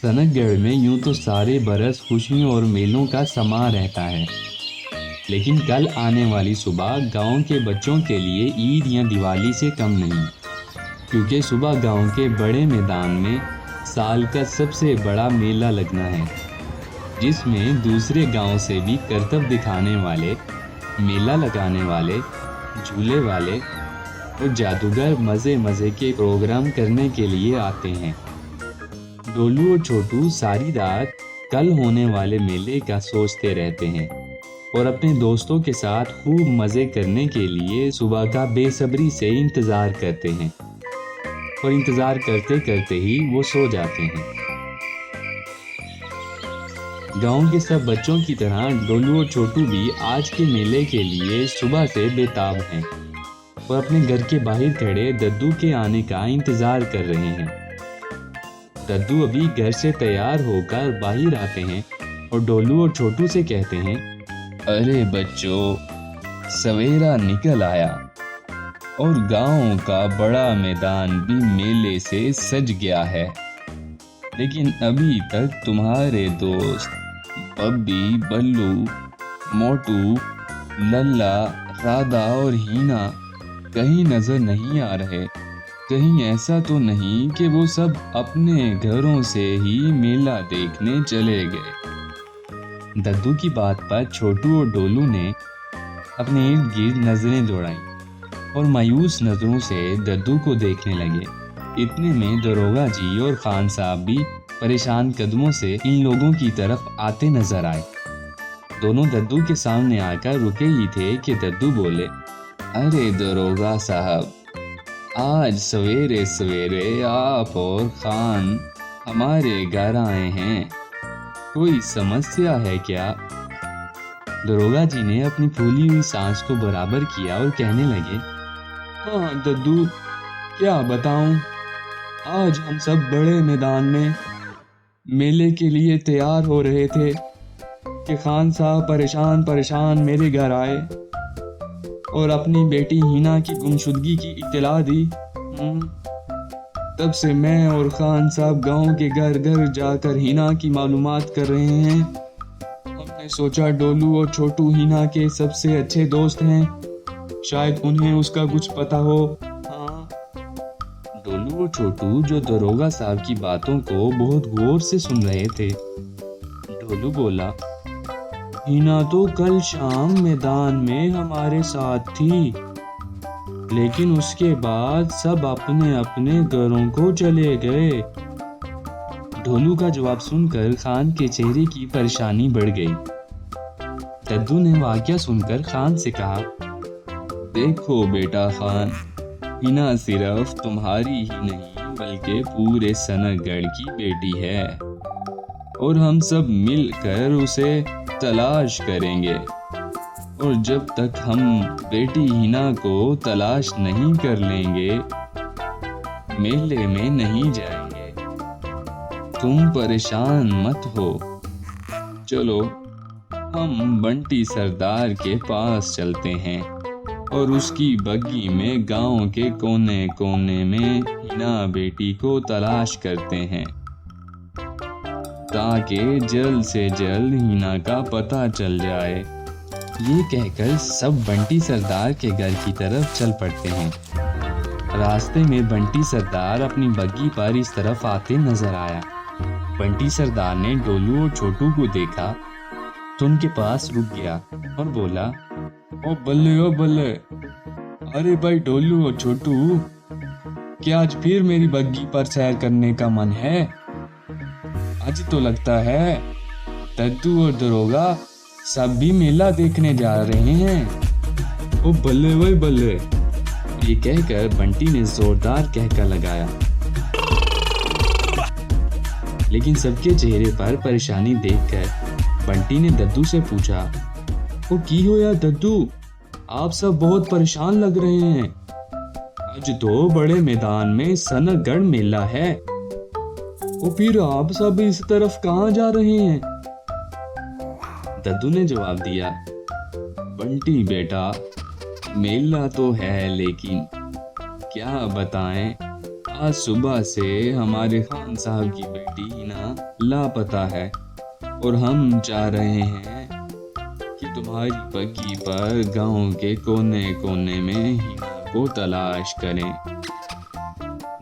सनकगढ़ में यूं तो सारे बरस खुशियों और मेलों का समा रहता है, लेकिन कल आने वाली सुबह गांव के बच्चों के लिए ईद या दिवाली से कम नहीं, क्योंकि सुबह गांव के बड़े मैदान में साल का सबसे बड़ा मेला लगना है, जिसमें दूसरे गांव से भी करतब दिखाने वाले, मेला लगाने वाले, झूले वाले और जादूगर मज़े मज़े के प्रोग्राम करने के लिए आते हैं। डोलू और छोटू सारी रात कल होने वाले मेले का सोचते रहते हैं और अपने दोस्तों के साथ खूब मज़े करने के लिए सुबह का बेसब्री से इंतज़ार करते हैं और इंतज़ार करते करते ही वो सो जाते हैं। गांव के सब बच्चों की तरह डोलू और छोटू भी आज के मेले के लिए सुबह से बेताब हैं और अपने घर के बाहर खड़े दद्दू के आने का इंतज़ार कर रहे हैं। दद्दू अभी घर से तैयार होकर बाहर आते हैं और डोलू और छोटू से कहते हैं, अरे बच्चों, सवेरा निकल आया और गांव का बड़ा मैदान भी मेले से सज गया है, लेकिन अभी तक तुम्हारे दोस्त बब्बी, बल्लू, मोटू, लल्ला, राधा और हीना कहीं नजर नहीं आ रहे। कहीं ऐसा तो नहीं कि वो सब अपने घरों से ही मेला देखने चले गए। दद्दू की बात पर छोटू और डोलू ने अपने इर्द गिर्द नजरें दौड़ाई और मायूस नजरों से दद्दू को देखने लगे। इतने में दरोगा जी और खान साहब भी परेशान कदमों से इन लोगों की तरफ आते नजर आए। दोनों दद्दू के सामने आकर रुके ही थे कि दद्दू बोले, अरे दरोगा साहब, आज सवेरे सवेरे आप और खान हमारे घर आए हैं, कोई समस्या है क्या? दरोगा जी ने अपनी फूली हुई सांस को बराबर किया और कहने लगे, हाँ दद्दू, क्या बताऊं, आज हम सब बड़े मैदान में मेले के लिए तैयार हो रहे थे कि खान साहब परेशान परेशान मेरे घर आए और अपनी बेटी हीना की गुमशुदगी की इत्तला दी। तब से मैं और खान साहब गांव के घर घर जाकर हीना की मालूमात कर रहे हैं। हमने सोचा डोलू और छोटू हीना के सबसे अच्छे दोस्त हैं, शायद उन्हें उसका कुछ पता हो। हाँ। डोलू और छोटू जो दरोगा साहब की बातों को बहुत गौर से सुन रहे थे। डोलू बोला, हीना तो कल शाम मैदान में हमारे साथ थी, लेकिन उसके बाद सब अपने अपने घरों को चले गए। ढोलू का जवाब सुनकर खान के चेहरे की परेशानी बढ़ गई। दद्दू ने वाकया सुनकर खान से कहा, देखो बेटा खान, हीना सिर्फ तुम्हारी ही नहीं बल्कि पूरे सनकगढ़ की बेटी है और हम सब मिलकर उसे तलाश करेंगे, और जब तक हम बेटी हीना को तलाश नहीं कर लेंगे मेले में नहीं जाएंगे। तुम परेशान मत हो, चलो हम बंटी सरदार के पास चलते हैं और उसकी बग्गी में गांव के कोने कोने में हीना बेटी को तलाश करते हैं, ताकि जल्द से जल्द हीना का पता चल जाए। ये कहकर सब बंटी सरदार के घर की तरफ चल पड़ते हैं। रास्ते में बंटी सरदार अपनी बग्गी पर इस तरफ आते नजर आया। बंटी सरदार ने डोलू और छोटू को देखा तो उनके पास रुक गया और बोला, ओ बल्ले, अरे भाई डोलू और छोटू, क्या आज फिर मेरी बग्गी पर सैर करने का मन है? आज तो लगता है दद्दू और दरोगा सब भी मेला देखने जा रहे हैं। ओ बल्ले भाई बल्ले, ये कहकर बंटी ने जोरदार कहका लगाया, लेकिन सबके चेहरे पर परेशानी देखकर बंटी ने दद्दू से पूछा, ओ की हो यार दद्दू, आप सब बहुत परेशान लग रहे हैं। आज तो बड़े मैदान में सनकगढ़ मेला है, और फिर आप सब इस तरफ कहाँ जा रहे हैं? दद्दू ने जवाब दिया, बंटी बेटा, मेला तो है, लेकिन क्या बताएं, आज सुबह से हमारे खान साहब की बेटी हिना लापता है और हम चाह रहे हैं कि तुम्हारी बग्गी पर गांव के कोने कोने में हिना को तलाश करें।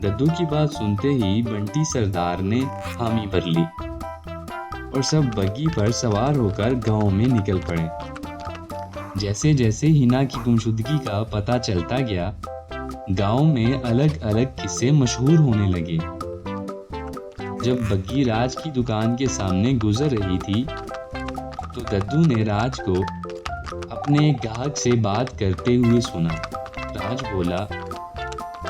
दद्दू की बात सुनते ही बंटी सरदार ने हामी भर ली और सब बग्गी पर सवार होकर गांव में निकल पड़े। जैसे जैसे हिना की गुमशुदगी का पता चलता गया, गांव में अलग अलग किस्से मशहूर होने लगे। जब बग्गी राज की दुकान के सामने गुजर रही थी तो दद्दू ने राज को अपने ग्राहक से बात करते हुए सुना। राज बोला,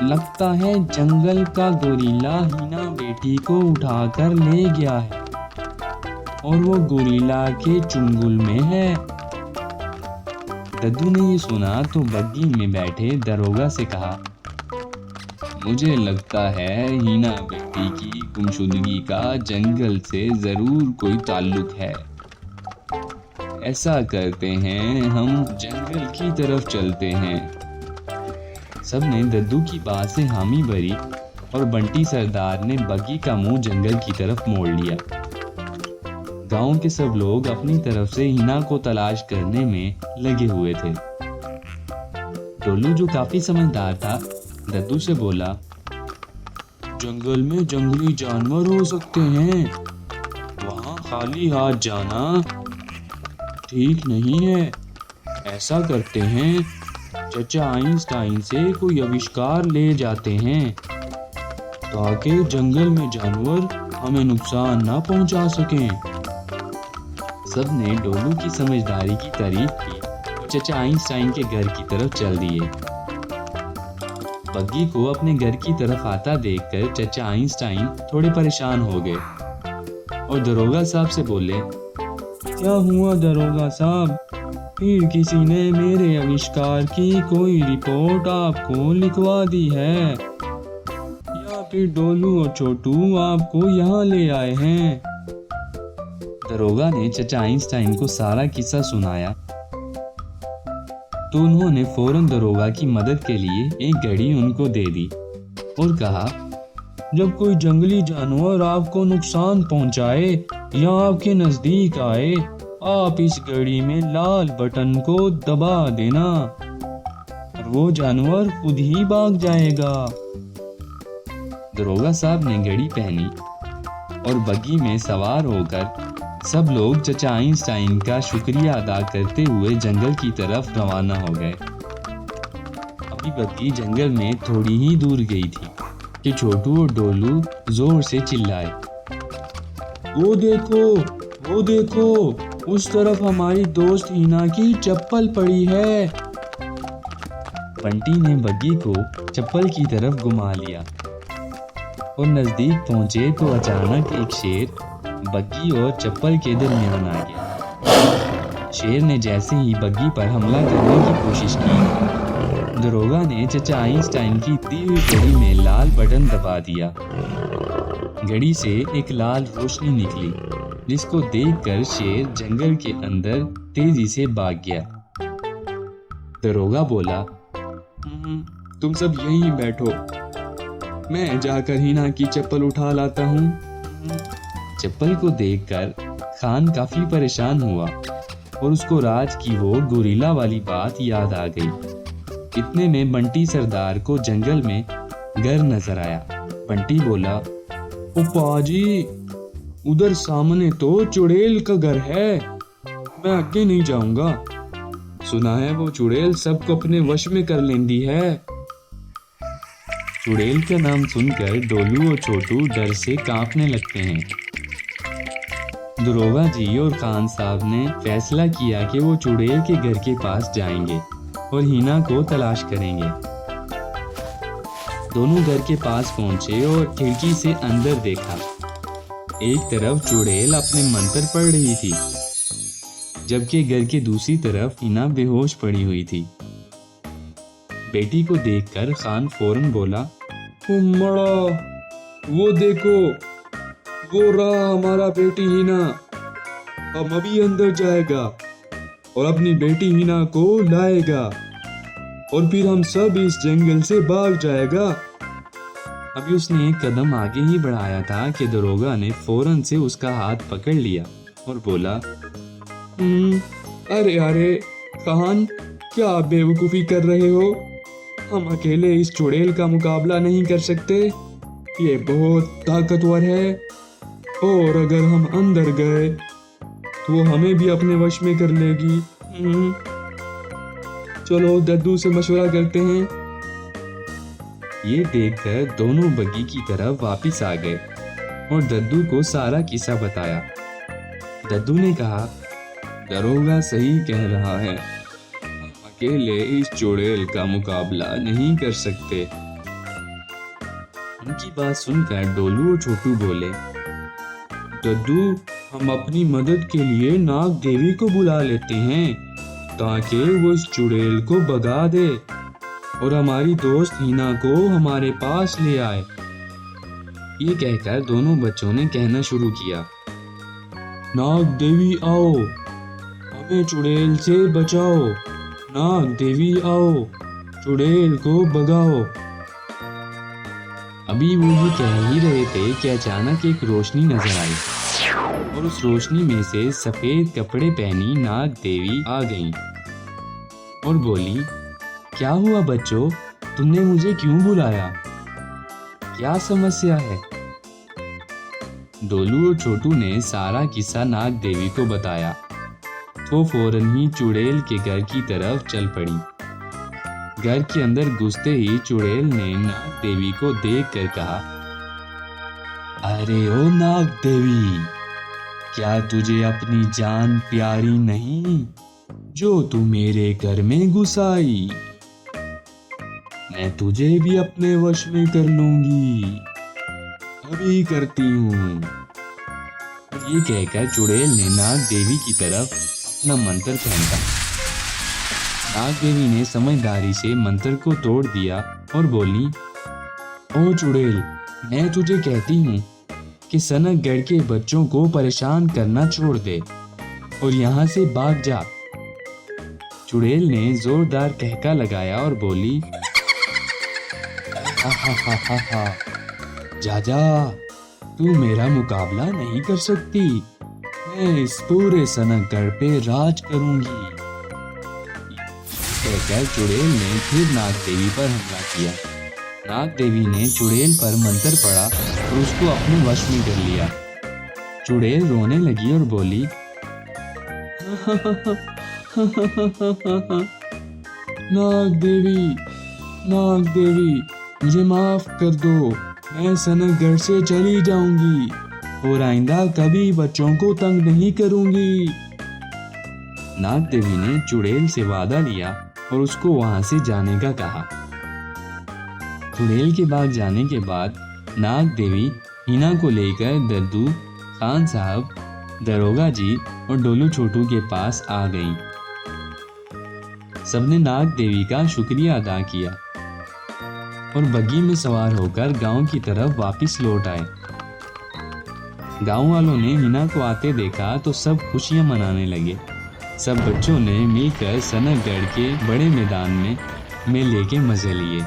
लगता है जंगल का गोरिल्ला हिना बेटी को उठाकर ले गया है और वो गोरिल्ला के चुंगल में है। दद्दू ने ये सुना तो बग्गी में बैठे दरोगा से कहा, मुझे लगता है हिना बेटी की गुमशुदगी का जंगल से जरूर कोई ताल्लुक है। ऐसा करते हैं, हम जंगल की तरफ चलते हैं। सबने दद्दू की बात से हामी भरी और बंटी सरदार ने बग्गी का मुंह जंगल की तरफ मोड़ लिया। गांव के सब लोग अपनी तरफ से हिना को तलाश करने में लगे हुए थे। डोलू जो काफी समझदार था, दद्दू से बोला, जंगल में जंगली जानवर हो सकते हैं, वहां खाली हाथ जाना ठीक नहीं है। ऐसा करते हैं, चचा आइंस्टाइन से कोई आविष्कार ले जाते हैं ताकि जंगल में जानवर हमें नुकसान ना पहुंचा सकें। सबने डोलू की समझदारी की तारीफ की और चचा आइंस्टाइन के घर की तरफ चल दिए। बग्गी को अपने घर की तरफ आता देखकर चचा आइंस्टाइन थोड़े परेशान हो गए और दरोगा साहब से बोले, क्या हुआ दरोगा साहब, फिर किसी ने मेरे आविष्कार की कोई रिपोर्ट आपको लिखवा दी है या फिर डोलू और छोटू आपको यहाँ ले आए हैं? दरोगा ने चचा आइंस्टाइन को सारा किस्सा सुनाया तो उन्होंने फौरन दरोगा की मदद के लिए एक घड़ी उनको दे दी और कहा, जब कोई जंगली जानवर आपको नुकसान पहुंचाए या आपके नजदीक आए, आप इस घड़ी में लाल बटन को दबा देना और वो जानवर खुद ही भाग जाएगा। दरोगा साहब ने घड़ी पहनी और बग्गी में सवार होकर सब लोग चचा आइंस्टाइन का शुक्रिया अदा करते हुए जंगल की तरफ रवाना हो गए। अभी बग्गी जंगल में थोड़ी ही दूर गई थी कि छोटू और डोलू जोर से चिल्लाए, वो देखो, उस तरफ हमारी दोस्त हिना की चप्पल पड़ी है। बंटी ने बग्गी को चप्पल की तरफ घुमा लिया और नजदीक पहुंचे तो अचानक एक शेर बग्गी और चप्पल के दरमियान आ गया। शेर ने जैसे ही बग्गी पर हमला करने की कोशिश की, दरोगा ने चचा आइंस्टाइन की दी हुई घड़ी में लाल बटन दबा दिया। घड़ी से एक लाल रोशनी निकली जिसको देखकर शेर जंगल के अंदर तेजी से भाग गया। दरोगा बोला, तुम सब यहीं बैठो, मैं जाकर हिना की चप्पल उठा लाता हूँ। चप्पल को देखकर खान काफी परेशान हुआ और उसको राज की वो गोरिल्ला वाली बात याद आ गई। इतने में बंटी सरदार को जंगल में घर नजर आया। बंटी बोला, ओ पाजी, उधर सामने तो चुड़ैल का घर है, मैं आगे नहीं जाऊंगा। सुना है वो चुड़ैल सबको अपने वश में कर लेंदी है। चुड़ैल का नाम सुनकर डोलू और छोटू डर से कांपने लगते हैं। दरोगा जी और खान साहब ने फैसला किया कि वो चुड़ैल के घर के पास जाएंगे और हिना को तलाश करेंगे। दोनों घर के पास पहुंचे और खिड़की से अंदर देखा। एक तरफ चुड़ैल अपने मंत्र पढ़ रही थी, जबकि घर के दूसरी तरफ हिना बेहोश पड़ी हुई थी। बेटी को देखकर खान फौरन बोला, उम्मड़ा, वो देखो, वो रहा हमारा बेटी हिना, अब अभी अंदर जाएगा और अपनी बेटी हिना को लाएगा और फिर हम सब इस जंगल से भाग जाएगा। अभी उसने एक कदम आगे ही बढ़ाया था कि दरोगा ने फौरन से उसका हाथ पकड़ लिया और बोला, अरे अरे खान, क्या आप बेवकूफ़ी कर रहे हो? हम अकेले इस चुड़ैल का मुकाबला नहीं कर सकते। ये बहुत ताकतवर है और अगर हम अंदर गए तो वो हमें भी अपने वश में कर लेगी। चलो दद्दू से मशवरा करते हैं। ये देखकर दोनों बग्गी की तरफ वापस आ गए और दद्दू को सारा किस्सा बताया। दद्दू ने कहा, दरोगा सही कह रहा है, हम अकेले इस चुड़ैल का मुकाबला नहीं कर सकते। उनकी बात सुनकर डोलू और छोटू बोले, दद्दू, हम अपनी मदद के लिए नाग देवी को बुला लेते हैं ताकि वो इस चुड़ैल को भगा दे और हमारी दोस्त हिना को हमारे पास ले आए। ये कहकर दोनों बच्चों ने कहना शुरू किया, नाग देवी आओ, हमें चुड़ैल से बचाओ। नाग देवी आओ, चुड़ैल को भगाओ। अभी वो ये कह ही रहे थे कि अचानक एक रोशनी नजर आई और उस रोशनी में से सफेद कपड़े पहनी नाग देवी आ गईं और बोली, क्या हुआ बच्चों, तुमने मुझे क्यों बुलाया? क्या समस्या है? डोलू और छोटू ने सारा किस्सा नाग देवी को बताया। वो फौरन ही चुड़ैल के घर की तरफ चल पड़ी। घर के अंदर घुसते ही चुड़ैल ने नाग देवी को देखकर कहा, अरे ओ नाग देवी, क्या तुझे अपनी जान प्यारी नहीं जो तू मेरे घर में घुस आई? मैं तुझे भी अपने वश में कर लूंगी, अभी करती हूँ। ये कहकर चुड़ैल ने नाग देवी की तरफ अपना मंत्र फेंका। नाग देवी ने समझदारी से मंत्र को तोड़ दिया और बोली, ओ चुड़ैल, मैं तुझे कहती हूँ कि सनकगढ़ के बच्चों को परेशान करना छोड़ दे और यहाँ से भाग जा। चुड़ैल ने जोरदार कहका लगाया और बोली, हा हा हा हा हा, जा जा, तू मेरा मुकाबला नहीं कर सकती। मैं इस पूरे सनकगढ़ पे राज करूंगी। कहकर चुड़ैल ने फिर नाग देवी पर हमला किया। नाग देवी ने चुड़ैल पर मंत्र पढ़ा और उसको अपने वश में कर लिया। चुड़ैल रोने लगी और बोली, नाग देवी, नाग देवी, मुझे माफ कर दो, मैं सनकगढ़ से चली जाऊंगी और आइंदा कभी बच्चों को तंग नहीं करूंगी। नाग देवी ने चुड़ैल से वादा लिया और उसको वहां से जाने का कहा। चुड़ैल के भाग जाने के बाद नाग देवी हिना को लेकर दद्दू, खान साहब, दरोगा जी और डोलू छोटू के पास आ गईं। सबने नाग देवी का शुक्रिया अदा किया और बग्गी में सवार होकर गांव की तरफ वापस लौट आए। गांव वालों ने हिना को आते देखा तो सब खुशियां मनाने लगे। सब बच्चों ने मिलकर सनकगढ़ के बड़े मैदान में मेले के मजे लिए।